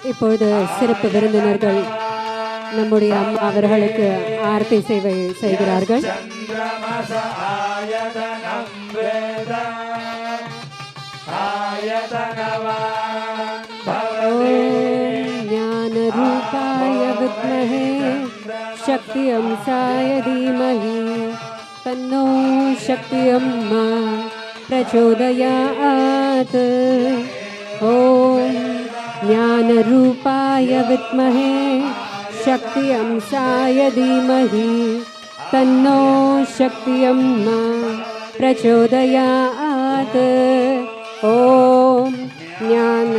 இப்பொழுது சிறப்பு விருந்தினர்கள் நம்முடைய அம்மா அவர்களுக்கு ஆர்த்தி சேவை செய்கிறார்கள். ஞான ரூபாய வித்மஹே சக்தி அம்சாய தீமஹி தன்னோ சக்தி அம்மா प्रचोदयात्। ओम ज्ञान रूपाय विद्महे शक्ति अंशाय धीमहि तन्नो शक्ति अम्मा प्रचोदयात्। ओम ज्ञान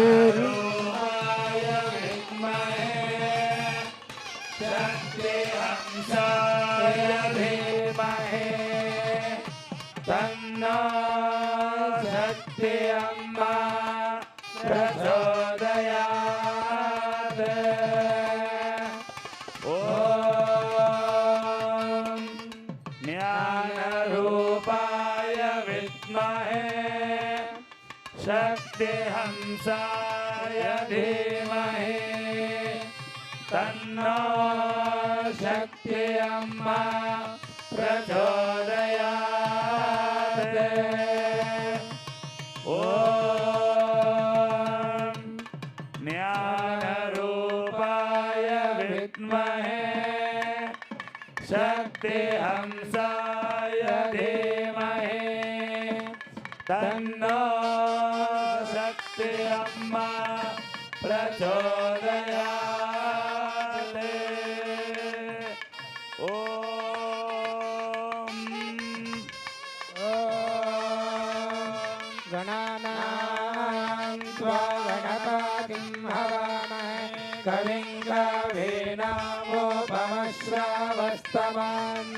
शक्ति हंसाय धीमहि तन्नो शक्ति अम्मा प्रचोदयात्। ओम ज्ञान रूपाय विद्महे शक्ति हंसाय धीमहि तन्नो शक्ति अम्मा प्रचोदयात्। ओम गणानां त्वा गणपतिं हवामहे कविं कवीनामुपमश्रवस्तमम्।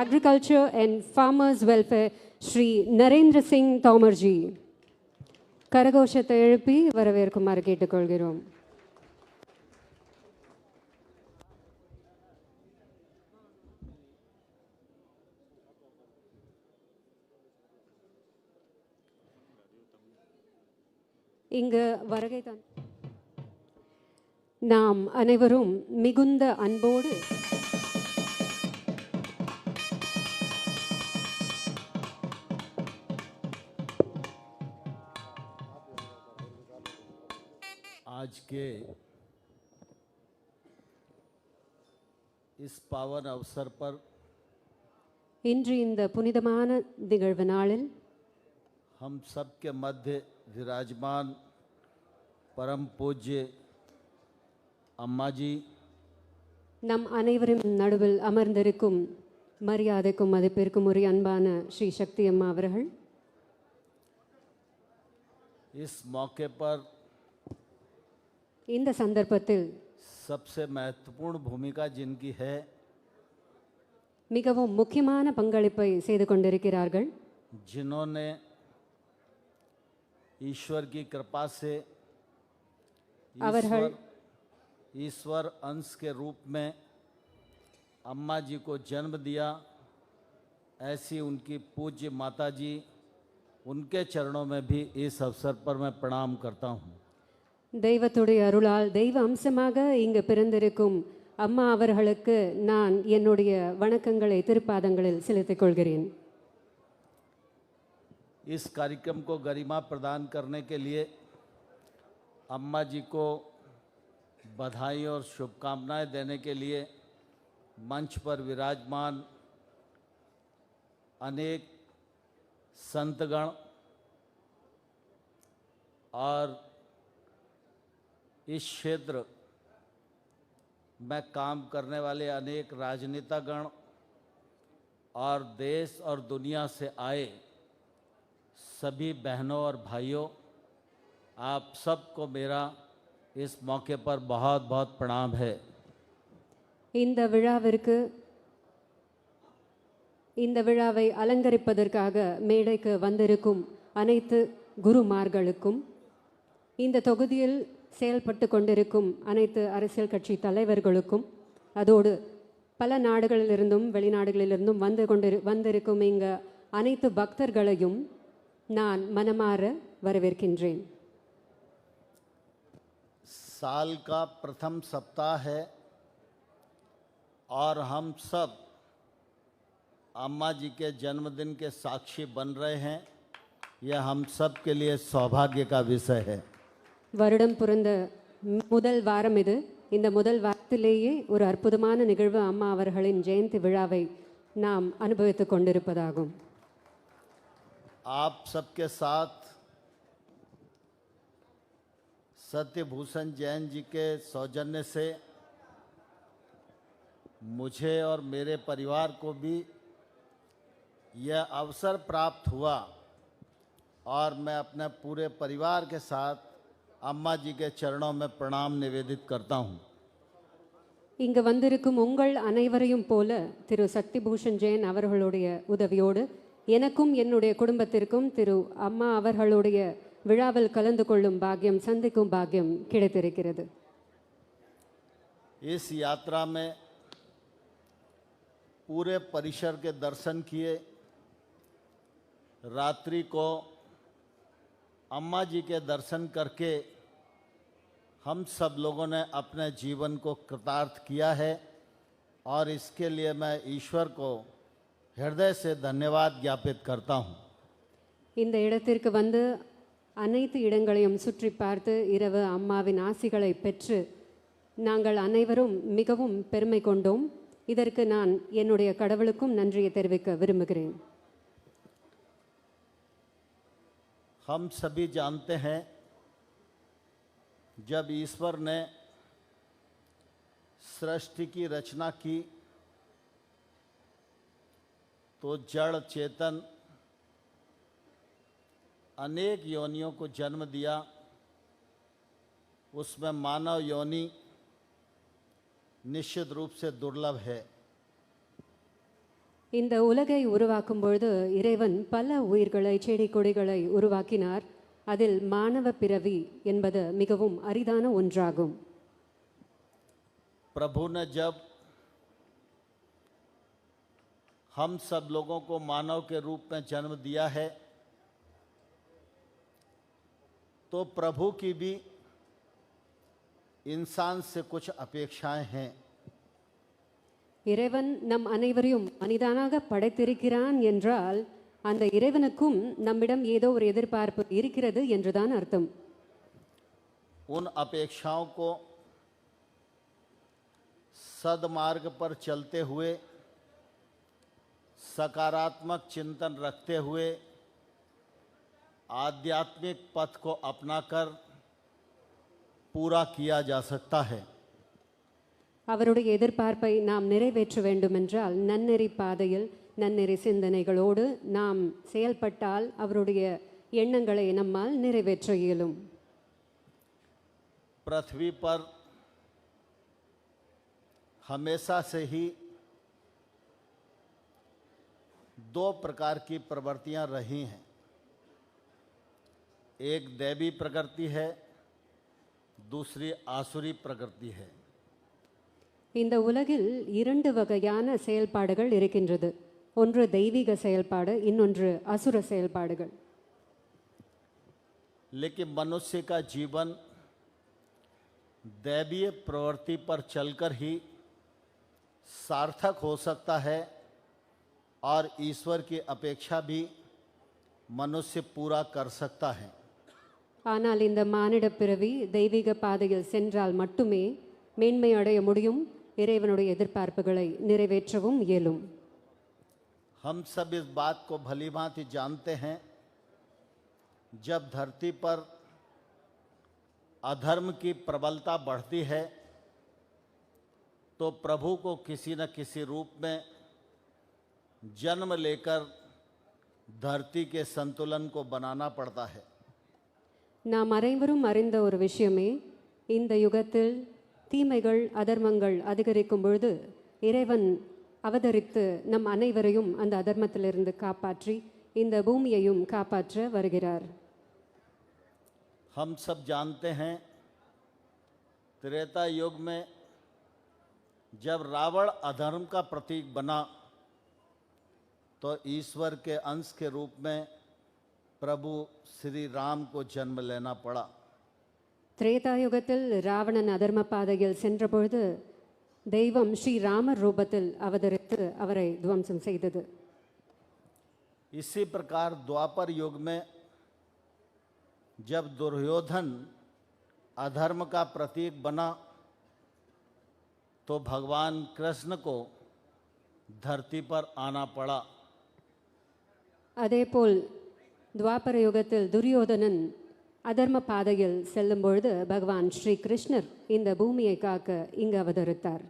Agriculture and Farmers Welfare Shri Narendra Singh Tomar ji கரகோஷத்தை எழுப்பி வரவேற்குமாறு கேட்டுக்கொள்கிறோம். இங்கு வருகை தான் நாம் அனைவரும் மிகுந்த அன்போடு आज के इस पावन अवसर पर இன்று இந்த புனிதமான நிகழ்வு நாளில் हम सबके मध्य विराजमान परम पूज्य अम्मा जी நம் அனைவரும் நடுவில் அமர்ந்திருக்கும் மரியாதைக்கும் மதிப்பிற்கும் உரிய அன்பான ஸ்ரீ சக்தி அம்மா அவர்கள் इस मौके पर இந்த சந்தர்ப்பத்தில் सबसे महत्वपूर्ण भूमिका जिनकी है மிகவும் முக்கியமான பங்களிப்பை செய்து கொண்டிருக்கிறார்கள். जिन्होंने ईश्वर की कृपा से ईश्वर अंश के रूप में अम्मा जी को जन्म दिया, ऐसी उनकी पूज्य माता जी, उनके चरणों में भी इस अवसर पर मैं प्रणाम करता हूँ. தெய்வத்துடைய அருளால் தெய்வ அம்சமாக இங்கு பிறந்திருக்கும் அம்மா அவர்களுக்கு நான் என்னுடைய வணக்கங்களை திருப்பாதங்களில் செலுத்திக் கொள்கிறேன். इस कार्यक्रम को गरिमा प्रदान करने के लिए अम्मा जी को बधाई और शुभकामनाएं देने के लिए मंच पर विराजमान अनेक संतगण और इस क्षेत्र में काम करने वाले अनेक राजनेतागण और देश और दुनिया से आए सभी बहनों और भाइयों, आप सबको मेरा इस मौके पर बहुत बहुत प्रणाम है. இந்த விழாவை அலங்கரிப்பதற்காக மேடைக்கு வந்திருக்கும் அனைத்து குருமார்களுக்கும், இந்த தொகுதியில் செயல்பட்டு கொண்டிருக்கும் அனைத்து அரசியல் கட்சி தலைவர்களுக்கும், அதோடு பல நாடுகளிலிருந்தும் வெளிநாடுகளிலிருந்தும் வந்திருக்கும் இங்கே அனைத்து பக்தர்களையும் நான் மனமார வரவேற்கின்றேன். साल का प्रथम सप्ताह है और हम सब अम्मा जी के जन्मदिन के साक्षी बन रहे हैं. यह हम सब के लिए सौभाग्य का विषय है. வருடம் பிறந்த முதல் வாரம் இது. இந்த முதல் வாரத்திலேயே ஒரு அற்புதமான நிகழ்வு அம்மா அவர்களின் ஜெயந்தி விழாவை நாம் அனுபவித்துக் கொண்டிருப்பதாகும். आप सबके साथ सत्यभूषण जैन जी के सौजन्य से मुझे और मेरे परिवार को भी यह अवसर प्राप्त हुआ और मैं अपने पूरे परिवार के साथ अम्मा जी के चरणों में प्रणाम निवेदित करता हूँ. இங்கு வந்திருக்கும் உங்கள் அனைவரையும் போல திரு சக்திபூஷன் ஜெயின் அவர்களுடைய உதவியோடு எனக்கும் என்னுடைய குடும்பத்திற்கும் திரு அம்மா அவர்களுடைய விழாவில் கலந்து கொள்ளும் பாக்கியம், சந்திக்கும் பாக்கியம் கிடைத்திருக்கிறது. इस यात्रा में पूरे परिसर के दर्शन किए. रात्रि को अम्मा जी के दर्शन करके हम सब लोगों ने अपने जीवन को कृतार्थ किया है और इसके लिए मैं ईश्वर को हृदय से धन्यवाद ज्ञापित करता हूँ. இந்த இடத்திற்கு வந்து அனைத்து இடங்களையும் சுற்றி பார்த்து இரவு அம்மாவின் ஆசிகளை பெற்று நாங்கள் அனைவரும் மிகவும் பெருமை கொண்டோம். இதற்கு நான் என்னுடைய கடவுளுக்கும் நன்றியை தெரிவிக்க விரும்புகிறேன். हम सभी जानते हैं जब ईश्वर ने सृष्टि की रचना की तो जड़ चेतन अनेक योनियों को जन्म दिया. उसमें मानव योनि निश्चित रूप से दुर्लभ है. இந்த உலகை உருவாக்கும் பொழுது இறைவன் பல உயிர்களை, செடி கொடிகளை உருவாக்கினார். அதில் மானவ பிறவி என்பது மிகவும் அரிதான ஒன்றாகும். प्रभु ने जब हम सब लोगों को मानव के रूप में जन्म दिया है तो प्रभु की भी इंसान से कुछ अपेक्षाएं हैं. இறைவன் நம் அனைவரையும் மனிதனாக படைத்திருக்கிறான் என்றால் அந்த இறைவனுக்கும் நம்மிடம் ஏதோ ஒரு எதிர்பார்ப்பு இருக்கிறது என்றுதான் அர்த்தம். उन अपेक्षाओं को सदमार्ग पर चलते हुए, सकारात्मक चिंतन रखते हुए, आध्यात्मिक पथ को अपनाकर पूरा किया जा सकता है. அவருடைய எதிர்பார்ப்பை நாம் நிறைவேற்ற வேண்டுமென்றால் நன்னெறி பாதையில் நன்னெறி சிந்தனைகளோடு நாம் செயல்பட்டால் அவருடைய எண்ணங்களை நம்மால் நிறைவேற்ற இயலும். पृथ्वी पर हमेशा से ही दो प्रकार की प्रवृत्तियां रही हैं. एक दैवी प्रकृति है, दूसरी आसुरी प्रकृति है. இந்த உலகில் இரண்டு வகையான செயல்பாடுகள் இருக்கின்றது. ஒன்று தெய்வீக செயல்பாடு, இன்னொன்று அசுர செயல்பாடுகள். लेकिन मनुष्य का जीवन दैवीय प्रवृत्ति पर चलकर ही सार्थक हो सकता है और ईश्वर की अपेक्षा भी मनुष्य पूरा कर सकता है. ஆனால் இந்த மானிட பிறவி தெய்வீக பாதையில் சென்றால் மட்டுமே மேன்மை அடைய முடியும், இறைவனுடைய எதிர்பார்ப்புகளை நிறைவேற்றவும் இயலும். हम सब इस बात को भली भांति जानते हैं, जब धरती पर अधर्म की प्रबलता बढ़ती है तो प्रभु को किसी न किसी रूप में जन्म लेकर धरती के संतुलन को बनाना पड़ता है. நாம் அனைவரும் அறிந்த ஒரு விஷயமே, இந்த யுகத்தில் தீமைகள், அதர்மங்கள் அதிகரிக்கும் பொழுது இறைவன் அவதரித்து நம் அனைவரையும் அந்த அதர்மத்திலிருந்து காப்பாற்றி இந்த பூமியையும் காப்பாற்ற வருகிறார். हम सब जानते हैं त्रेता युग में जब रावण अधर्म का प्रतीक बना तो ईश्वर के अंश के रूप में प्रभु श्री राम को जन्म लेना पड़ा। திரேதாயுகத்தில் ராவணன் அதர்ம பாதையில் சென்றபொழுது தெய்வம் ஸ்ரீராமர் ரூபத்தில் அவதரித்து அவரை துவம்சம் செய்தது. इसी प्रकार द्वापर युग में जब दुर्योधन अधर्म का प्रतीक बना तो भगवान कृष्ण को धरती पर आना पड़ा। அதேபோல் துவாபர யுகத்தில் துரியோதனன் அதர்ம பாதையில் செல்லும் பொழுது பகவான் ஸ்ரீ கிருஷ்ணர் இந்த பூமியை காக்க இங்கு அவதரித்தார்.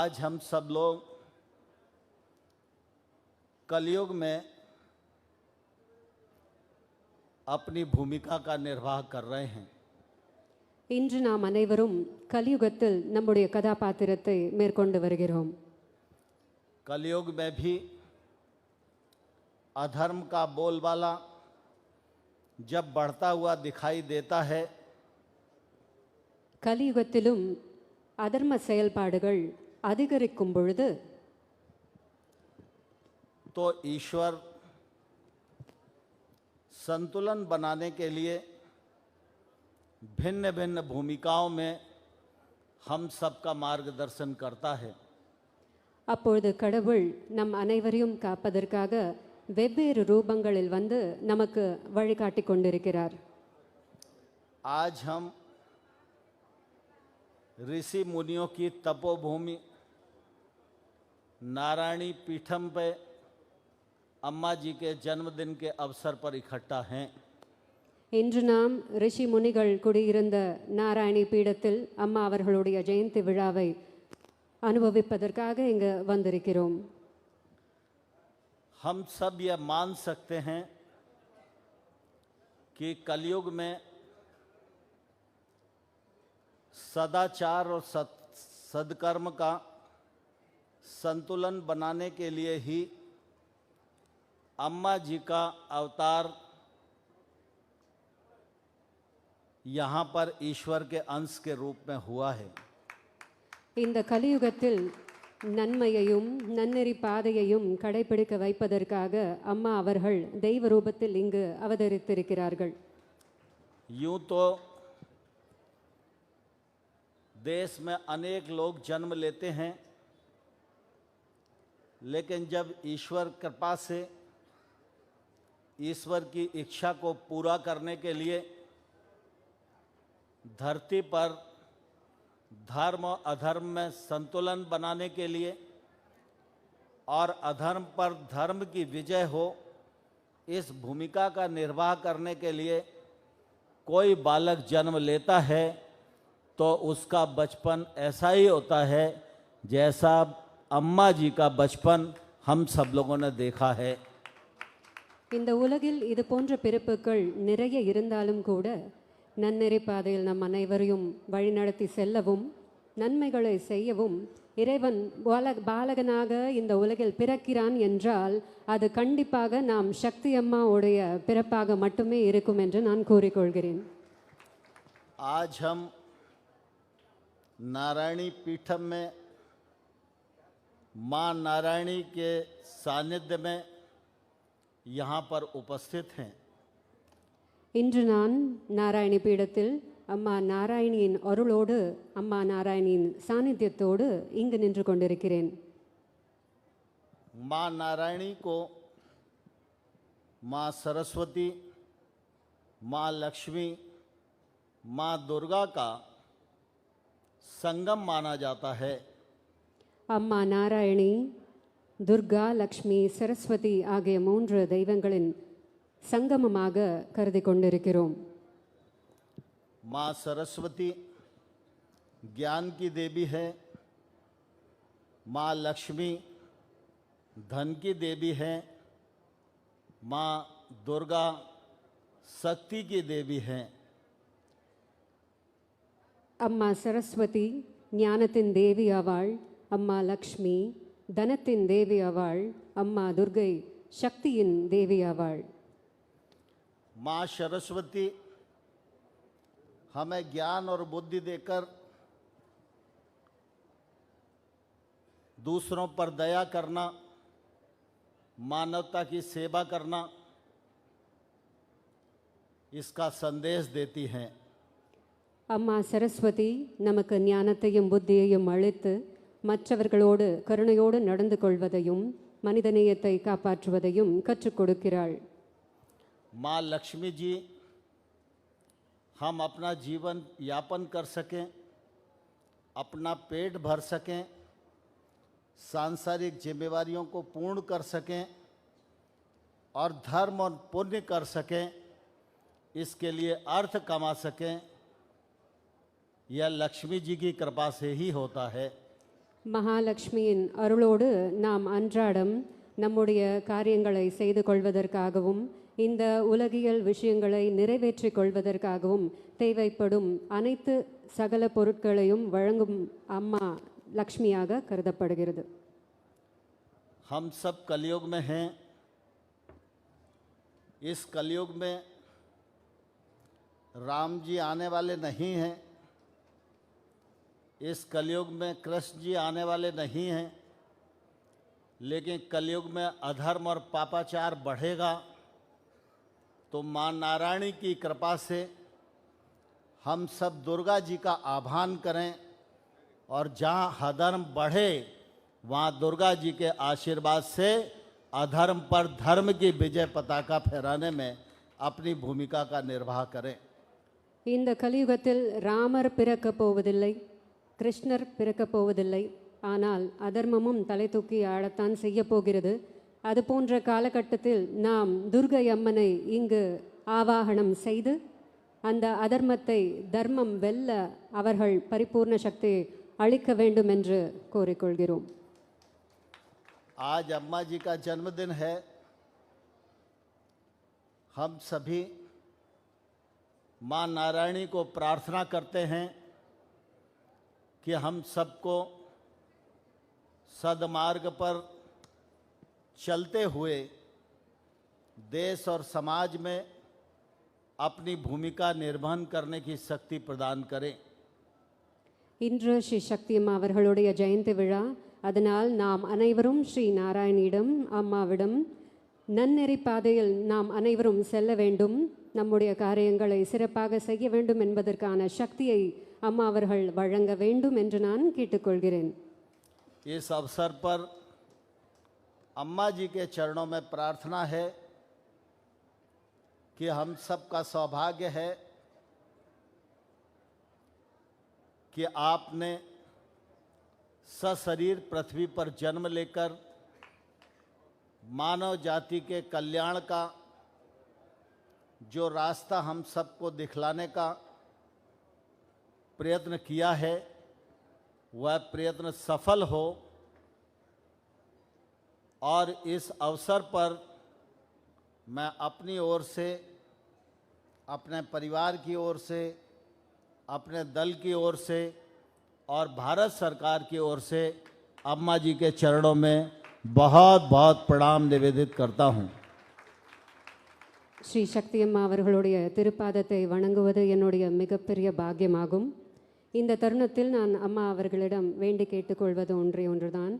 आज हम सब लोग कलयुग में अपनी भूमिका का निर्वाह कर रहे हैं। இன்று நாம் அனைவரும் கலியுகத்தில் நம்முடைய கதாபாத்திரத்தை மேற்கொண்டு வருகிறோம். कलयुग में भी अधर्म का बोलबाला जब बढ़ता हुआ दिखाई देता है கலியுகத்திலும் அதர்ம செயல்பாடுகள் அதிகரிக்கும் பொழுது तो ईश्वर संतुलन बनाने के लिए भिन्न भिन्न भूमिकाओं में हम सबका मार्गदर्शन करता है। அப்பொழுது கடவுள் நம் அனைவரையும் காப்பதற்காக வெவ்வேறு ரூபங்களில் வந்து நமக்கு வழிகாட்டி கொண்டிருக்கிறார். आज हम ऋषि मुनियों की तपोभूमि नारायणी पीठम पे अम्मा जी के जन्मदिन के अवसर पर इकट्ठा हैं। இன்று நாம் ரிஷி முனிகள் குடியிருந்த நாராயணி பீடத்தில் அம்மா அவர்களுடைய ஜெயந்தி விழாவை அனுபவிப்பதற்காக இங்கு வந்திருக்கிறோம். हम सब यह मान सकते हैं कि कलयुग में सदाचार और सद्कर्म का संतुलन बनाने के लिए ही अम्मा जी का अवतार यहाँ पर ईश्वर के अंश के रूप में हुआ है। இந்த கலியுகத்தில் நன்மையையும் நன்னெறி பாதையையும் கடைபிடிக்க வைப்பதற்காக அம்மா அவர்கள் தெய்வ ரூபத்தில் இங்கு அவதரித்திருக்கிறார்கள். यूं तो देश में अनेक लोग जन्म लेते हैं, लेकिन जब ईश्वर कृपा से ईश्वर की इच्छा को पूरा करने के लिए धरती पर धर्म और अधर्म में संतुलन बनाने के लिए और अधर्म पर धर्म की विजय हो, इस भूमिका का निर्वाह करने के लिए कोई बालक जन्म लेता है तो उसका बचपन ऐसा ही होता है जैसा अम्मा जी का बचपन हम सब लोगों ने देखा है। இந்த உலகில் இது போன்ற பிறப்புகள் நிறைய இருந்தாலும் கூட நன்னெறி பாதையில் நம் அனைவரையும் வழிநடத்தி செல்லவும் நன்மைகளை செய்யவும் இறைவன் பாலகனாக இந்த உலகில் பிறக்கிறான் என்றால் அது கண்டிப்பாக நாம் சக்தி அம்மாவுடைய பிறப்பாக மட்டுமே இருக்கும் என்று நான் கூறிக்கொள்கிறேன். आज हम नारायणी पीठम में माँ नारायणी के सानिध्य में यहाँ पर उपस्थित हैं। இன்று நான் நாராயணி பீடத்தில் அம்மா நாராயணியின் அருளோடு அம்மா நாராயணியின் சாநித்தியத்தோடு இங்கு நின்று கொண்டிருக்கிறேன். माँ नारायणी को माँ सरस्वती, माँ लक्ष्मी, माँ दुर्गा का संगम माना जाता है। அம்மா நாராயணி, துர்கா, லக்ஷ்மி, சரஸ்வதி ஆகிய மூன்று தெய்வங்களின் சங்கமமாக கருதி கொண்டிருக்கிறோம். माँ सरस्वती ज्ञान की देवी है, माँ लक्ष्मी धन की देवी है, माँ दुर्गा शक्ति की देवी है। அம்மா சரஸ்வதி ஞானத்தின் தேவி ஆவாள், அம்மா லக்ஷ்மி தனத்தின் தேவி ஆவாள், அம்மா துர்கை சக்தியின் தேவி ஆவாள். माँ सरस्वती हमें ज्ञान और बुद्धि देकर दूसरों पर दया करना, मानवता की सेवा करना इसका संदेश देती हैं। அம்மா சரஸ்வதி நமக்கு ஞானத்தையும் புத்தியையும் அளித்து மற்றவர்களோடு கருணையோடு நடந்து கொள்வதையும் மனிதநேயத்தை காப்பாற்றுவதையும் கற்றுக் கொடுக்கிறாள். माँ लक्ष्मी जी हम अपना जीवन यापन कर सकें, अपना पेट भर सकें, सांसारिक जिम्मेवारियों को पूर्ण कर सकें और धर्म और पुण्य कर सकें, इसके लिए अर्थ कमा सकें, यह लक्ष्मी जी की कृपा से ही होता है। மகாலட்சுமியின் அருளோடு நாம் அன்றாடம் நம்முடைய காரியங்களை செய்து கொள்வதற்காகவும் இந்த உலகியல் விஷயங்களை நிறைவேற்றிக் கொள்வதற்காகவும் தேவைப்படும் அனைத்து சகல பொருட்களையும் வழங்கும் அம்மா லக்ஷ்மியாக கருதப்படுகிறது. हम सब कलयुग में हैं। इस कलयुग में राम जी आने वाले नहीं हैं, इस कलयुग में कृष्ण जी आने वाले नहीं हैं, लेकिन कलयुग में अधर्म और पापाचार बढ़ेगा तो माँ नारायणी की कृपा से हम सब दुर्गा जी का आह्वान करें और जहाँ अधर्म बढ़े वहाँ दुर्गा जी के आशीर्वाद से अधर्म पर धर्म की विजय पताका फहराने में अपनी भूमिका का निर्वाह करें। இந்த கலியுகத்தில் ராமர் பிறக்கப் போவதில்லை, கிருஷ்ணர் பிறக்கப் போவதில்லை, ஆனால் அதர்மமும் தலை தூக்கி ஆடத்தான் செய்ய போகிறது. அது போன்ற காலகட்டத்தில் நாம் துர்கை அம்மனை இங்கு ஆவாகனம் செய்து அந்த அதர்மத்தை தர்மம் வெல்ல அவர்கள் பரிபூர்ண சக்தியை அளிக்க வேண்டும் என்று கோரிக்கொள்கிறோம். आज अम्मा जी का जन्मदिन है। हम सभी माँ नारायणी को प्रार्थना करते हैं कि हम सबको सद्मार्ग पर चलते हुए देश और समाज में अपनी भूमिका निर्वहन करने की शक्ति प्रदान करें। இன்று ஸ்ரீ சக்தியம்மா அவர்களுடைய ஜெயந்தி விழா. அதனால் நாம் அனைவரும் ஸ்ரீ நாராயணியிடம் அம்மாவிடம் நன்னெறி பாதையில் நாம் அனைவரும் செல்ல வேண்டும், நம்முடைய காரியங்களை சிறப்பாக செய்ய வேண்டும் என்பதற்கான சக்தியை அம்மா அவர்கள் வழங்க வேண்டும் என்று நான் கேட்டுக்கொள்கிறேன். इस अवसर पर अम्मा जी के चरणों में प्रार्थना है कि हम सबका सौभाग्य है कि आपने सशरीर पृथ्वी पर जन्म लेकर मानव जाति के कल्याण का जो रास्ता हम सबको दिखलाने का प्रयत्न किया है वह प्रयत्न सफल हो। और इस अवसर पर मैं अपनी ओर से, अपने परिवार की ओर से, अपने दल की ओर से और भारत सरकार की ओर से अम्मा जी के चरणों में बहुत बहुत प्रणाम निवेदित करता हूँ। ஸ்ரீ சக்தியம்மா அவர்களுடைய திருப்பாதத்தை வணங்குவது என்னுடைய மிகப்பெரிய பாக்கியமாகும். இந்த தருணத்தில் நான் அம்மா அவர்களிடம் வேண்டி கேட்டுக்கொள்வது ஒன்றுதான்.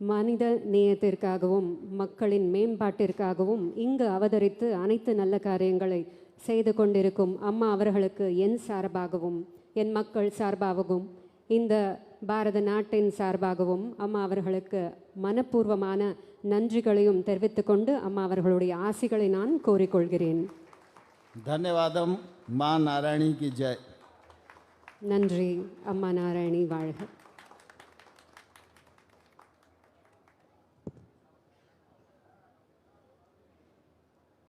மனித நேயத்திற்காகவும் மக்களின் மேம்பாட்டிற்காகவும் இங்கு அவதரித்து அனைத்து நல்ல காரியங்களை செய்து கொண்டிருக்கும் அம்மா அவர்களுக்கு என் சார்பாகவும் என் மக்கள் சார்பாகவும் இந்த பாரத நாட்டின் சார்பாகவும் அம்மா அவர்களுக்கு மனப்பூர்வமான நன்றிகளையும் தெரிவித்துக்கொண்டு அம்மா அவர்களுடைய ஆசிகளை நான் கோரிக்கொள்கிறேன். धन्यवादम। माँ नारायणी की जय। நன்றி. அம்மா நாராயணி வாழ்க.